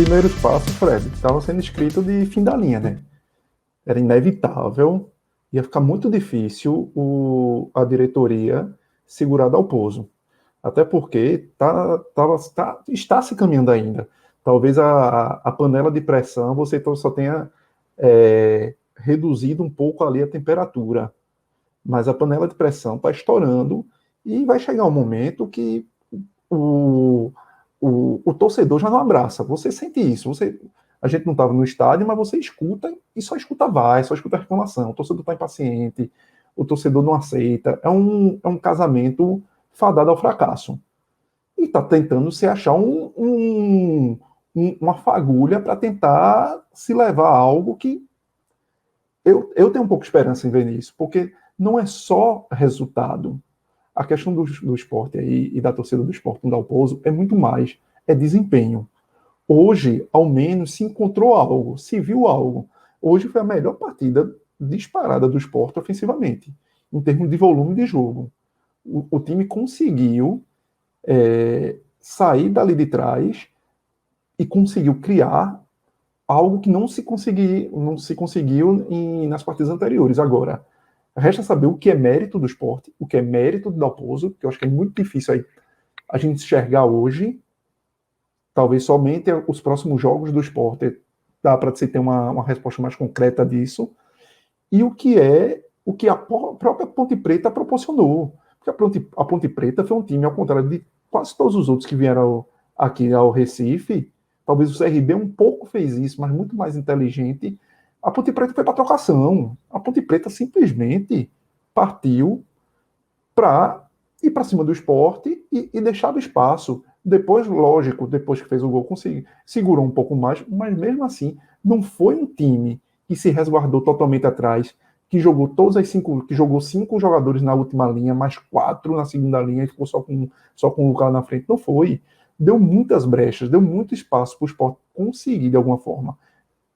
primeiros passos, Fred, estavam sendo escritos de fim da linha, né? Era inevitável, ia ficar muito difícil a diretoria segurar Dalpozo. Até porque está se caminhando ainda. Talvez a panela de pressão você só tenha reduzido um pouco ali a temperatura. Mas a panela de pressão está estourando e vai chegar um momento que o, o torcedor já não abraça. Você sente isso. A gente não estava no estádio, mas você escuta e só escuta reclamação. O torcedor está impaciente, o torcedor não aceita. É um casamento fadado ao fracasso. E está tentando se achar uma fagulha para tentar se levar a algo que eu tenho um pouco de esperança em ver nisso, porque não é só resultado. A questão do esporte aí e da torcida do esporte no Dalpozo é muito mais, é desempenho. Hoje, ao menos, se encontrou algo, se viu algo. Hoje foi a melhor partida disparada do esporte ofensivamente, em termos de volume de jogo. O time conseguiu sair dali de trás e conseguiu criar algo que não se conseguiu nas partidas anteriores. Agora, resta saber o que é mérito do esporte, o que é mérito do Dalpozo, que eu acho que é muito difícil aí a gente enxergar hoje. Talvez somente os próximos jogos do esporte dá para você ter uma resposta mais concreta disso. E o que a própria Ponte Preta proporcionou. Porque a Ponte Preta foi um time, ao contrário de quase todos os outros que vieram aqui ao Recife, talvez o CRB um pouco fez isso, mas muito mais inteligente. A Ponte Preta foi para trocação. A Ponte Preta simplesmente partiu para ir para cima do esporte e deixar o espaço. Depois, lógico, depois que fez o gol, segurou um pouco mais, mas mesmo assim, não foi um time que se resguardou totalmente atrás, que jogou que jogou 5 jogadores na última linha, mais 4 na segunda linha e ficou só com o Lucas na frente. Não foi. Deu muitas brechas, deu muito espaço para o esporte conseguir, de alguma forma,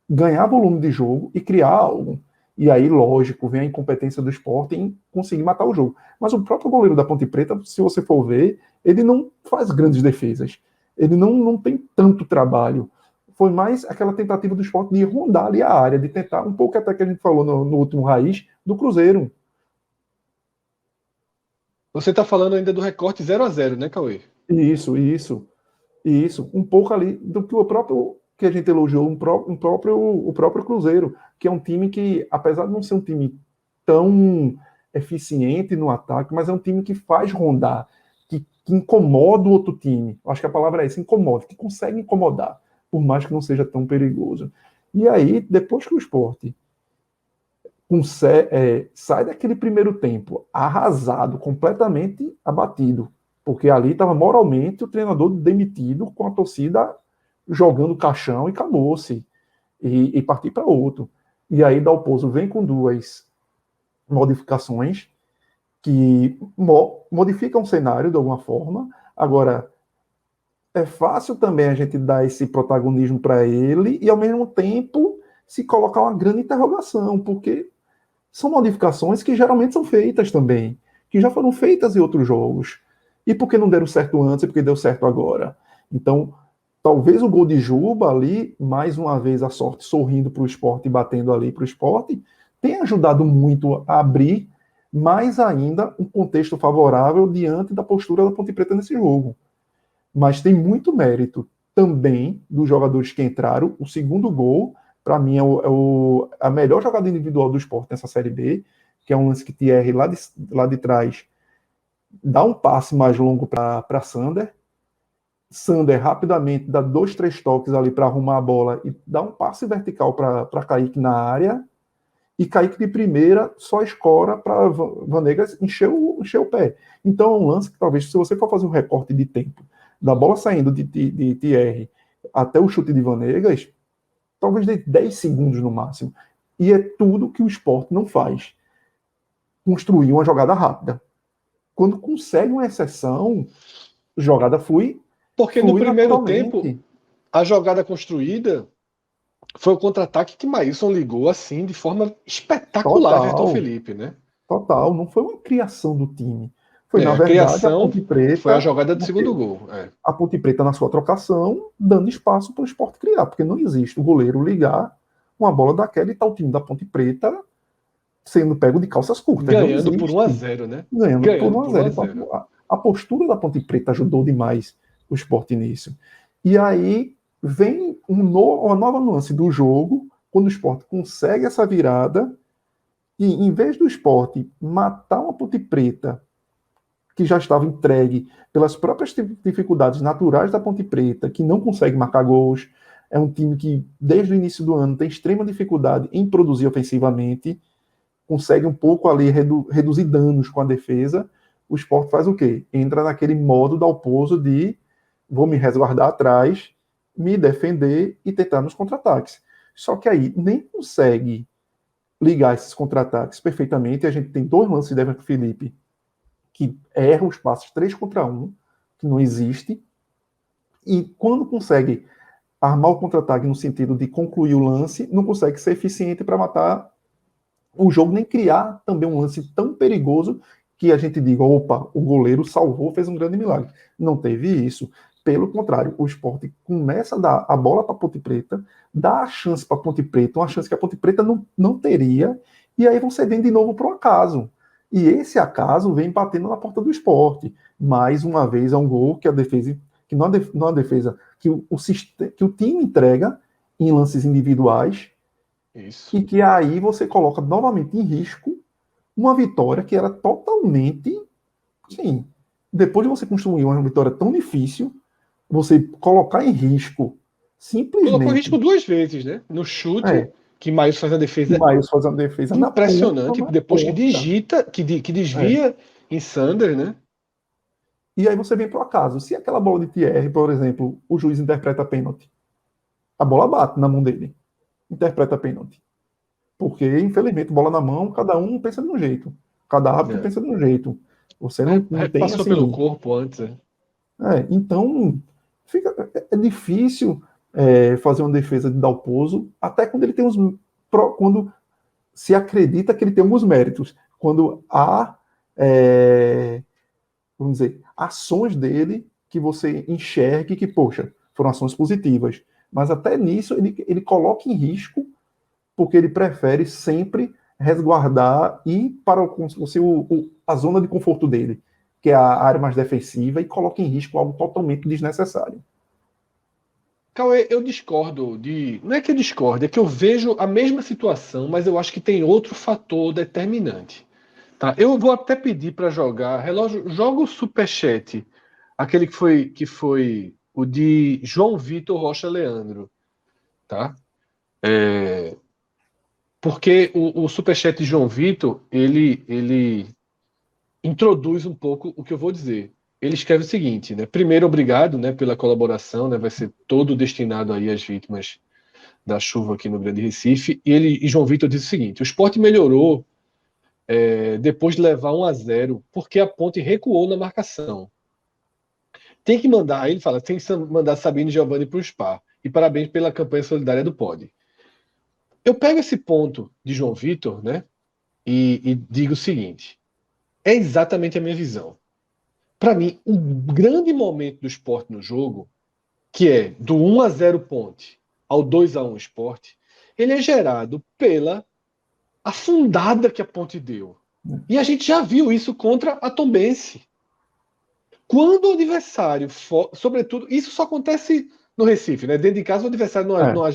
ganhar volume de jogo e criar algo. E aí, lógico, vem a incompetência do esporte em conseguir matar o jogo. Mas o próprio goleiro da Ponte Preta, se você for ver, ele não faz grandes defesas. Ele não tem tanto trabalho. Foi mais aquela tentativa do esporte de rondar ali a área, de tentar, um pouco até que a gente falou no último Raiz, do Cruzeiro. Você está falando ainda do recorte 0-0, né, Cauê? Isso. Um pouco ali do que o próprio que a gente elogiou, o próprio Cruzeiro, que é um time que, apesar de não ser um time tão eficiente no ataque, mas é um time que faz rondar, que incomoda o outro time. Acho que a palavra é essa, incomoda, que consegue incomodar, por mais que não seja tão perigoso. E aí, depois que o Sport sai daquele primeiro tempo arrasado, completamente abatido, porque ali estava moralmente o treinador demitido, com a torcida jogando caixão e acabou-se, e partir para outro. E aí Dalpozo vem com 2 modificações que modificam o cenário de alguma forma. Agora, é fácil também a gente dar esse protagonismo para ele e, ao mesmo tempo, se colocar uma grande interrogação, porque são modificações que geralmente são feitas também, que já foram feitas em outros jogos. E por que não deram certo antes e por que deu certo agora? Então, talvez o gol de Juba ali, mais uma vez a sorte sorrindo para o esporte e batendo ali para o esporte, tenha ajudado muito a abrir mais ainda um contexto favorável diante da postura da Ponte Preta nesse jogo. Mas tem muito mérito também dos jogadores que entraram. O segundo gol, para mim, a melhor jogada individual do esporte nessa Série B, que é um lance que Thierry lá de trás dá um passe mais longo para Sander. Sander rapidamente dá 2, 3 toques ali para arrumar a bola e dá um passe vertical para Kaique na área. E Kaique de primeira só escora para Vanegas encher o pé. Então é um lance que talvez, se você for fazer um recorte de tempo da bola saindo de Thierry até o chute de Vanegas, talvez de 10 segundos no máximo. E é tudo que o esporte não faz. Construir uma jogada rápida. Quando consegue uma exceção, a jogada flui Porque no primeiro tempo, naturalmente. a jogada construída foi o contra-ataque que Maílson ligou assim de forma espetacular, Everton Total. Felipe, né? Total. Não foi uma criação do time. Foi, na A verdade, a criação Ponte foi a Preta, jogada do segundo gol. a Ponte Preta na sua trocação, dando espaço para o Sport criar, porque não existe o goleiro ligar uma bola daquela e tá o time da Ponte Preta sendo pego de calças curtas. Não Ganhando por 1 a existe. 0, né? Ganhando por Ganhando 1 a por 1 0. a Então, 0. a postura da Ponte Preta ajudou demais o Sport nisso. E aí vem uma nova nuance do jogo, quando o Sport consegue essa virada, e em vez do Sport matar uma Ponte Preta que já estava entregue pelas próprias dificuldades naturais da Ponte Preta, que não consegue marcar gols, é um time que desde o início do ano tem extrema dificuldade em produzir ofensivamente, consegue um pouco ali reduzir danos com a defesa. O Sport faz o quê? Entra naquele modo dalpozo de vou me resguardar atrás, me defender e tentar nos contra-ataques. Só que aí nem consegue ligar esses contra-ataques perfeitamente. A gente tem 2 lances de Everton Felipe que erra os passos 3 contra 1, que não existe. E quando consegue armar o contra-ataque no sentido de concluir o lance, não consegue ser eficiente para matar o jogo, nem criar também um lance tão perigoso que a gente diga, opa, o goleiro salvou, fez um grande milagre. Não teve isso. Pelo contrário, o Sport começa a dar a bola para a Ponte Preta, dá a chance para a Ponte Preta, uma chance que a Ponte Preta não teria, e aí vão cedendo de novo para o acaso. E esse acaso vem batendo na porta do Sport. Mais uma vez é um gol que a defesa, que não a defesa, que o time entrega em lances individuais, Isso. e que aí você coloca novamente em risco uma vitória que era totalmente, sim, depois de você construir uma vitória tão difícil, você colocar em risco Colocou simplesmente, risco 2 vezes, né? No chute, é, que Maílson faz a e defesa Maílson faz uma defesa impressionante, na depois que ponta. digita, que É. desvia em Sander, né? E aí você vem para o acaso. Se aquela bola de Thierry, por exemplo, o juiz interpreta pênalti, a bola bate na mão dele, interpreta pênalti. Porque, infelizmente, bola na mão, cada um pensa de um jeito. Cada árbitro É. pensa de um jeito. Você não tem Passou pelo assim. corpo antes. Né? Então, é difícil fazer uma defesa de Dalpozo, até quando ele tem quando se acredita que ele tem alguns méritos. Quando há, vamos dizer, ações dele que você enxergue que, poxa, foram ações positivas. Mas até nisso ele coloca em risco, porque ele prefere sempre resguardar e para a zona de conforto dele, que é a área mais defensiva, e coloca em risco algo totalmente desnecessário. Cauê, eu discordo de. Não é que eu discordo, é que eu vejo a mesma situação, mas eu acho que tem outro fator determinante. Tá? Eu vou até pedir para jogar. Relógio, joga o superchat, aquele que foi o de João Vitor Rocha Leandro. Tá? Porque o superchat de João Vitor, ele introduz um pouco o que eu vou dizer. Ele escreve o seguinte, né? Primeiro, obrigado, né, pela colaboração, né? Vai ser todo destinado aí às vítimas da chuva aqui no Grande Recife. E João Vitor diz o seguinte: o Sport melhorou depois de levar 1 a 0 porque a Ponte recuou na marcação. Tem que mandar, aí ele fala, tem que mandar Sabino e Giovanni para o Spa. E parabéns pela campanha solidária do Pod. Eu pego esse ponto de João Vitor, né? E digo o seguinte: é exatamente a minha visão. Para mim, o grande momento do Sport no jogo, que é do 1 a 0 Ponte ao 2 a 1 Sport, ele é gerado pela afundada que a Ponte deu. E a gente já viu isso contra a Tombense. Quando o adversário, sobretudo, isso só acontece no Recife, né? Dentro de casa o adversário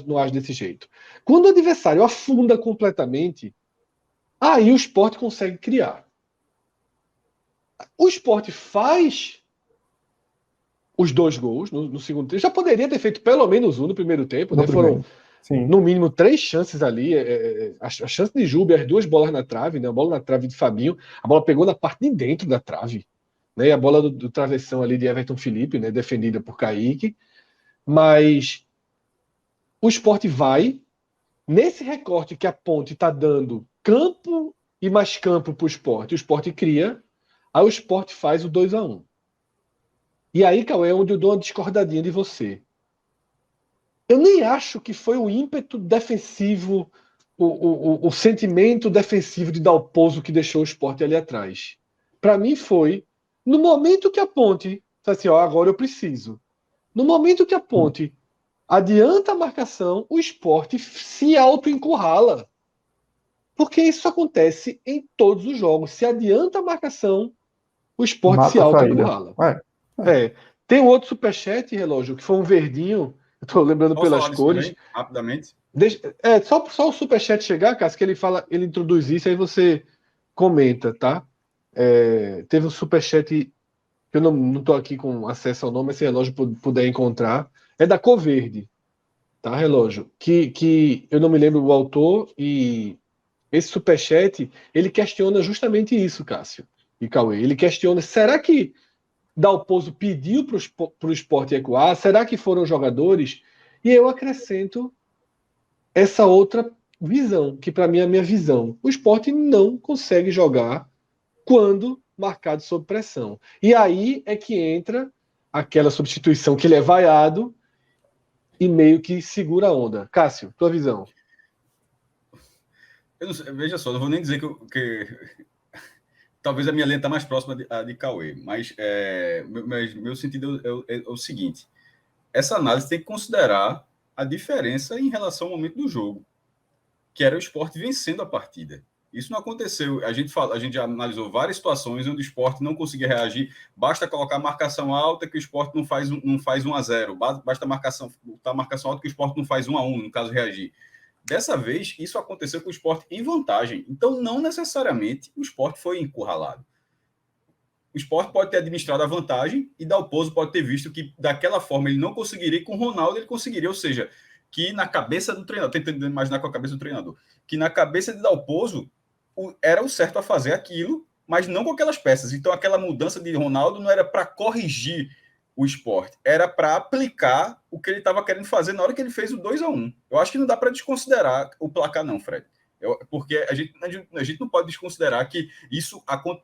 não age desse jeito. Quando o adversário afunda completamente, aí o Sport consegue criar. O Sport faz os 2 gols no segundo tempo. Já poderia ter feito pelo menos um no primeiro tempo, No né? Foram primeiro. Sim. no mínimo 3 chances ali. A chance de Juba, as 2 bolas na trave, né? A bola na trave de Fabinho, a bola pegou na parte de dentro da trave. Né? E a bola do travessão ali de Everton Felipe, né? Defendida por Kaique. Mas o Sport vai, nesse recorte que a Ponte está dando campo e mais campo para o Sport cria, aí o Sport faz o 2 a 1. E aí, Cauê, é onde eu dou uma discordadinha de você. Eu nem acho que foi o ímpeto defensivo, o sentimento defensivo de Dalpozo que deixou o Sport ali atrás. Para mim foi No momento que a Ponte, assim, ó, agora eu preciso. No momento que a Ponte adianta a marcação, o Sport se auto-encurrala. Porque isso acontece em todos os jogos. Se adianta a marcação, o Sport se Mata a saída. auto-encurrala. É. Tem um outro superchat, Relógio, que foi um verdinho. Eu tô lembrando Posso pelas falar disso cores. também, rapidamente? Só o superchat chegar, Cássio, que ele fala, ele introduz isso, aí você comenta, tá? Teve um superchat que eu não tô aqui com acesso ao nome, mas se Relógio puder encontrar. É da Cor Verde, tá, Relógio? Que eu não me lembro o autor, e esse superchat, ele questiona justamente isso, Cássio e Cauê. Ele questiona, será que Dalpozo pediu para o Sport recuar? Será que foram jogadores? E eu acrescento essa outra visão, que para mim é a minha visão. O Sport não consegue jogar quando marcado sob pressão. E aí é que entra aquela substituição que ele é vaiado e meio que segura a onda. Cássio, tua visão. Veja só, não vou nem dizer que talvez a minha linha está mais próxima de Cauê, mas meu sentido é o seguinte: essa análise tem que considerar a diferença em relação ao momento do jogo, que era o Sport vencendo a partida. Isso não aconteceu. A gente já analisou várias situações onde o Sport não conseguia reagir. Basta colocar marcação alta que o Sport não faz 1-0. Basta botar marcação alta que o Sport não faz 1-1, no caso reagir. Dessa vez, isso aconteceu com o Sport em vantagem. Então, não necessariamente o Sport foi encurralado. O Sport pode ter administrado a vantagem e Dalpozo pode ter visto que daquela forma ele não conseguiria, e com o Ronaldo ele conseguiria. Ou seja, que na cabeça do treinador, tentando imaginar com a cabeça do treinador, que na cabeça de Dalpozo era o certo a fazer aquilo, mas não com aquelas peças. Então, aquela mudança de Ronaldo não era para corrigir o Sport, era para aplicar o que ele estava querendo fazer na hora que ele fez o 2-1. Eu acho que não dá para desconsiderar o placar, não, Fred. Porque a gente não pode desconsiderar que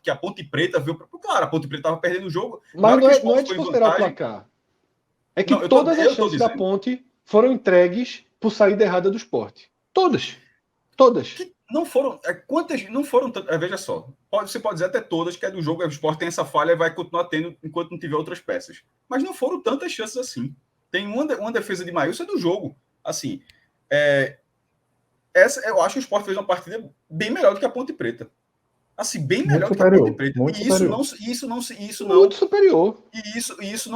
que a Ponte Preta viu. Claro, a Ponte Preta estava perdendo o jogo. Mas não é desconsiderar o placar. É que não, todas as chances da Ponte foram entregues por saída errada do Sport. Todas. Que não foram. Quantas não foram? Veja só. Você pode dizer até todas que é do jogo, o Sport tem essa falha e vai continuar tendo enquanto não tiver outras peças. Mas não foram tantas chances assim. Tem uma defesa de Maílson é do jogo. Assim, eu acho que o Sport fez uma partida bem melhor do que a Ponte Preta. Assim, bem melhor do que a Ponte Preta. Muito superior. E isso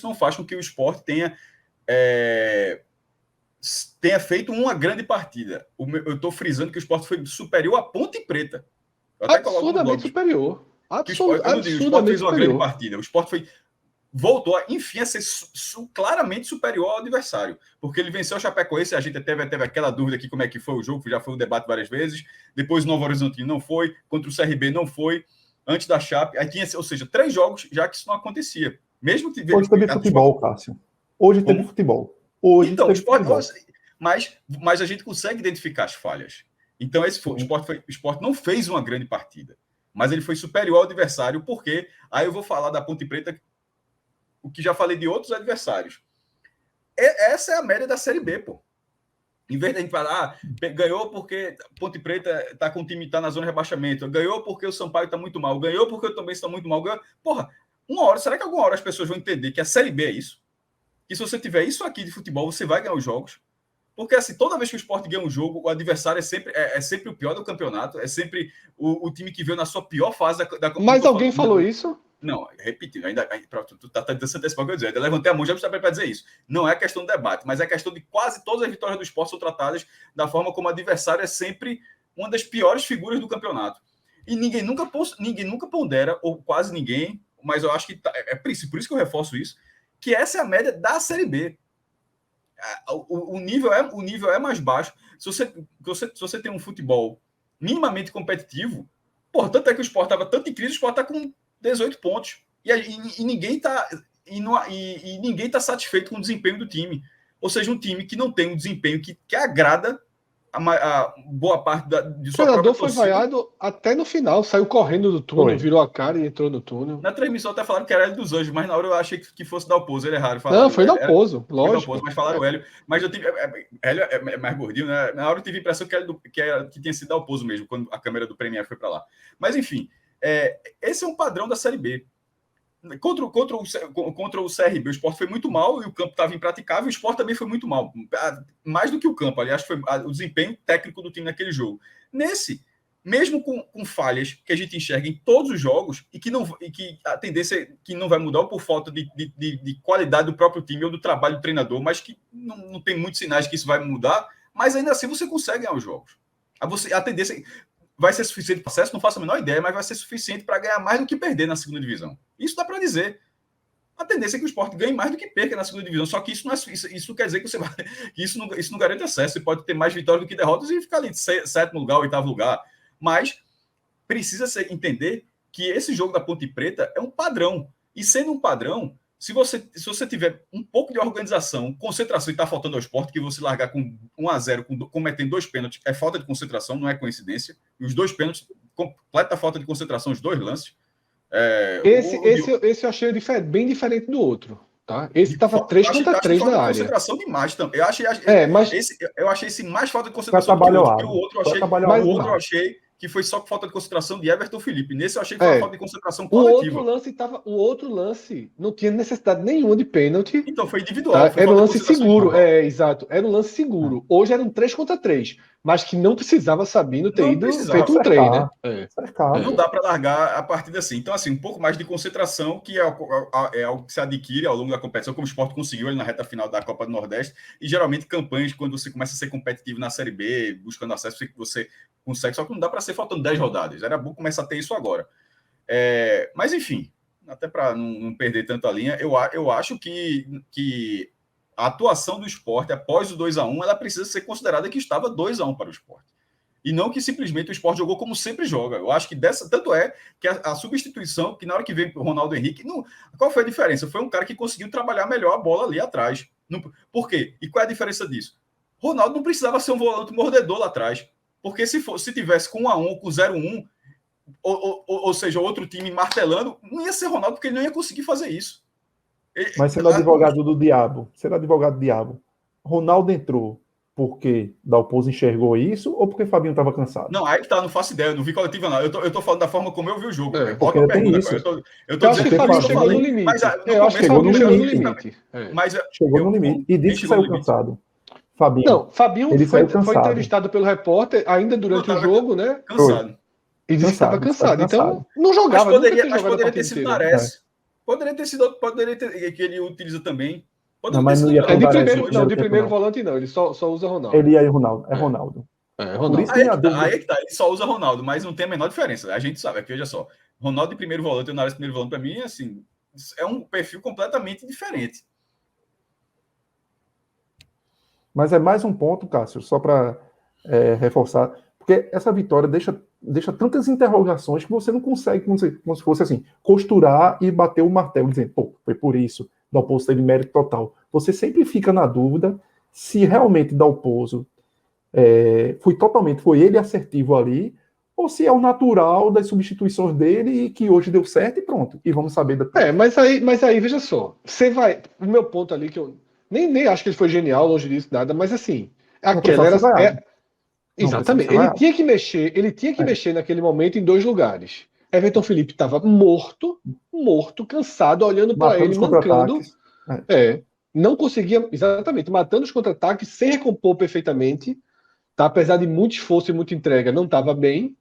não faz com que o Sport tenha feito uma grande partida. Eu estou frisando que o Sport foi superior à Ponte Preta. Absurdamente superior. Absurdamente o Sport fez uma grande partida. O Sport voltou, enfim, a ser claramente superior ao adversário. Porque ele venceu o Chapecoense, a gente teve aquela dúvida aqui como é que foi o jogo, já foi um debate várias vezes. Depois o Novo Horizontino não foi, contra o CRB não foi, antes da Chape. Aí tinha, ou seja, 3 jogos já que isso não acontecia. Mesmo que hoje teve futebol, Cássio. Hoje teve futebol. Hoje então, teve futebol. Mas a gente consegue identificar as falhas. Então, o Sport não fez uma grande partida, mas ele foi superior ao adversário, porque aí eu vou falar da Ponte Preta, o que já falei de outros adversários. Essa é a média da Série B, pô. Em vez de a gente falar, ganhou porque Ponte Preta está com o time, tá na zona de rebaixamento, ganhou porque o Sampaio está muito mal, ganhou porque o também está muito mal. Porra, será que alguma hora as pessoas vão entender que a Série B é isso? Que se você tiver isso aqui de futebol, você vai ganhar os jogos? Porque assim, toda vez que o Sport ganha um jogo, o adversário é sempre o pior do campeonato, é sempre o time que veio na sua pior fase da Mas alguém falou isso? Não, repetindo, tu tá tentando se antecipar o que eu dizer. Eu levantei a mão já para dizer isso. Não é questão do debate, mas é questão de quase todas as vitórias do Sport são tratadas da forma como o adversário é sempre uma das piores figuras do campeonato. E ninguém nunca pondera, ou quase ninguém, mas eu acho que por isso que eu reforço isso, que essa é a média da Série B. O nível é mais baixo. Se você tem um futebol minimamente competitivo, portanto é que o Sport estava tanto em crise, o Sport está com 18 pontos. E ninguém está satisfeito com o desempenho do time. Ou seja, um time que não tem um desempenho que agrada a boa parte de sua própria torcida. O treinador foi vaiado até no final, saiu correndo do túnel, virou a cara e entrou no túnel. Na transmissão até falaram que era Hélio dos Anjos, mas na hora eu achei que fosse Dalpozo, ele erraram. Não, foi Dalpozo, lógico. Dalpozo, mas falaram Hélio. Mas eu tive. Hélio é mais gordinho, né? Na hora eu tive a impressão que tinha sido Dalpozo mesmo, quando a câmera do Premier foi para lá. Mas enfim, esse é um padrão da Série B. Contra o CRB, o Sport foi muito mal e o campo estava impraticável. O Sport também foi muito mal, mais do que o campo. Aliás, foi o desempenho técnico do time naquele jogo. Nesse, mesmo com falhas que a gente enxerga em todos os jogos e que a tendência é que não vai mudar por falta de qualidade do próprio time ou do trabalho do treinador, mas que não tem muitos sinais que isso vai mudar, mas ainda assim você consegue ganhar os jogos. A tendência vai ser suficiente para o acesso, não faço a menor ideia, mas vai ser suficiente para ganhar mais do que perder na segunda divisão. Isso dá para dizer. A tendência é que o Sport ganhe mais do que perca na segunda divisão, só que isso não quer dizer que isso não garante acesso. Você pode ter mais vitórias do que derrotas e ficar ali de sétimo lugar, oitavo lugar. Mas precisa entender que esse jogo da Ponte Preta é um padrão. E sendo um padrão, se você tiver um pouco de organização, concentração, e está faltando ao Sport, que você largar com 1-0, cometendo 2 pênaltis, é falta de concentração, não é coincidência. E os 2 pênaltis, completa falta de concentração, os 2 lances. Esse eu achei bem diferente do outro. Tá? Esse estava 3 contra 3 na área. Concentração demais também. Eu achei esse mais falta de concentração do que o outro. Eu achei que foi só falta de concentração de Everton Felipe. Nesse eu achei que foi uma falta de concentração coletiva. O outro lance não tinha necessidade nenhuma de pênalti. Então foi individual. Tá? Era um lance seguro. Exato. Era um lance seguro. Hoje era um 3 contra 3. Mas que não precisava Sabino ter feito um 3, né? Não dá para largar a partida assim. Então, assim, um pouco mais de concentração, que é algo que se adquire ao longo da competição, como o Sport conseguiu ali na reta final da Copa do Nordeste. E geralmente campanhas, quando você começa a ser competitivo na Série B, buscando acesso, você consegue, só que não dá para ser faltando 10 rodadas. Era bom começar a ter isso agora. Mas, enfim, até para não perder tanto a linha, eu acho que a atuação do Sport após o 2-1, ela precisa ser considerada que estava 2-1 para o Sport. E não que simplesmente o Sport jogou como sempre joga. Eu acho que tanto é que a substituição, que na hora que veio o Ronaldo Henrique, qual foi a diferença? Foi um cara que conseguiu trabalhar melhor a bola ali atrás. Por quê? E qual é a diferença disso? Ronaldo não precisava ser um volante mordedor lá atrás. Porque se tivesse com 1-1 ou com 0-1, ou seja, outro time martelando, não ia ser Ronaldo, porque ele não ia conseguir fazer isso. Mas sendo advogado do diabo, Ronaldo entrou porque Dalpozo enxergou isso ou porque Fabinho estava cansado? Não, aí que tá, não faço ideia, não vi coletiva não. Eu tô falando da forma como eu vi o jogo. Porque tem isso. Eu tô dizendo que o Fabinho chegou no limite. Eu acho que chegou no limite. Chegou no limite e disse que saiu cansado. Fabinho foi entrevistado pelo repórter ainda durante o jogo, né? Cansado. E disse que estava cansado. Então, não jogava. Mas poderia ter sido Nares. Poderia ter, que ele utiliza também. Não, mas não ia de primeiro volante não, ele só usa Ronaldo. Ele ia Ronaldo, Ronaldo. Ronaldo. Aí é que tá, ele só usa Ronaldo, mas não tem a menor diferença. A gente sabe, aqui veja só, Ronaldo de primeiro volante e o Nares de primeiro volante, para mim, assim, é um perfil completamente diferente. Mas é mais um ponto, Cássio, só para reforçar, porque essa vitória deixa tantas interrogações que você não consegue, como se fosse assim, costurar e bater o martelo, dizendo, pô, foi por isso, Dalpozo teve mérito total. Você sempre fica na dúvida se realmente Dalpozo foi ele assertivo ali, ou se é o natural das substituições dele e que hoje deu certo e pronto. E vamos saber depois. Mas aí, veja só, você vai. O meu ponto ali, que eu nem acho que ele foi genial, longe disso, nada, mas assim, aquela era. Exatamente. Ele tinha que mexer naquele momento em 2 lugares. Everton Felipe estava morto, cansado, olhando para ele, mancando. Não conseguia, exatamente, matando os contra-ataques, sem recompor perfeitamente. Tá? Apesar de muito esforço e muita entrega, não estava bem.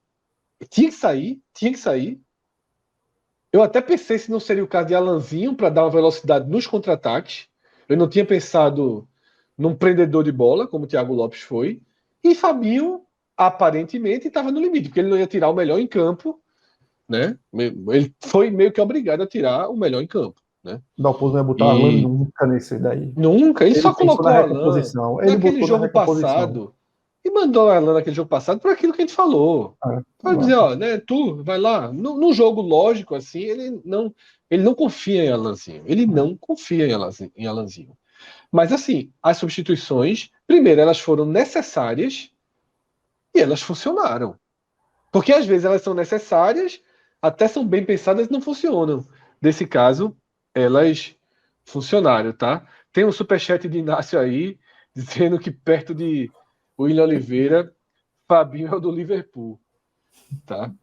Tinha que sair. Eu até pensei se não seria o caso de Alanzinho para dar uma velocidade nos contra-ataques. Eu não tinha pensado num prendedor de bola, como o Thiago Lopes foi. E Fabinho, aparentemente, estava no limite, porque ele não ia tirar o melhor em campo, né? Ele foi meio que obrigado a tirar o melhor em campo, né? Dalpozo não ia botar Alan nunca nesse daí. Nunca, ele só colocou Alan naquele jogo passado. E mandou Alan naquele jogo passado por aquilo que a gente falou. Para dizer, tu vai lá. No jogo lógico, assim, ele não confia em Alanzinho. Ele não confia em Alanzinho. Mas, assim, as substituições, primeiro, elas foram necessárias e elas funcionaram. Porque, às vezes, elas são necessárias, até são bem pensadas e não funcionam. Nesse caso, elas funcionaram, tá? Tem um superchat de Inácio aí, dizendo que perto de William Oliveira, Fabinho é o do Liverpool. Tá?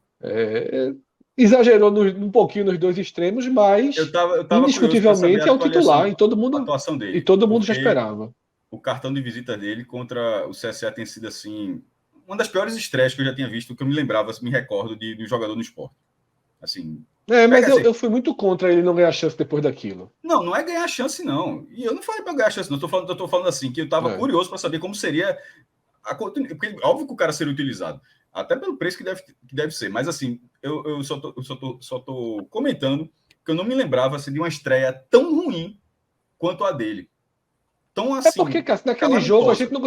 exagerou um pouquinho nos dois extremos, mas eu tava indiscutivelmente é o titular e todo mundo, a atuação dele, e todo mundo já porque esperava. o cartão de visita dele contra o CSA tem sido assim uma das piores estreias que eu já tinha visto, que eu me lembrava, me recordo de um jogador no esporte. Assim, Mas assim, eu fui muito contra ele não ganhar chance depois daquilo. não é ganhar chance, não. E eu não falei para ganhar chance, não. Eu tô falando assim, que eu tava curioso para saber como seria porque óbvio que o cara seria utilizado, até pelo preço que deve ser, mas assim, eu só tô comentando que eu não me lembrava assim, de uma estreia tão ruim quanto a dele. Tão assim, Porque, cara, naquele jogo a gente não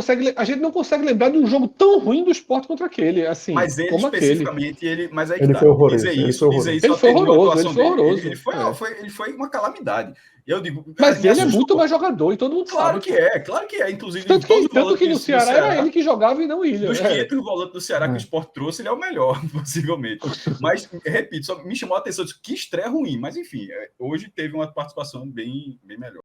consegue lembrar de um jogo tão ruim do Sport contra aquele, assim, mas ele como aquele. especificamente, mas aí que Ele foi tá. horroroso. Dizer isso Ele foi atenuou a horroroso, ele atuação foi dele. horroroso. Ele foi uma calamidade. Eu digo, Mas me ele é assustou. muito mais jogador e todo mundo sabe. Claro que é. Inclusive, Tanto que no Ceará era ele que jogava e não Ilha. Dos 500 volantes do Ceará que o Sport trouxe, ele é o melhor, possivelmente. Mas, repito, só me chamou a atenção, que estreia ruim. Mas, enfim, hoje teve uma participação bem melhor.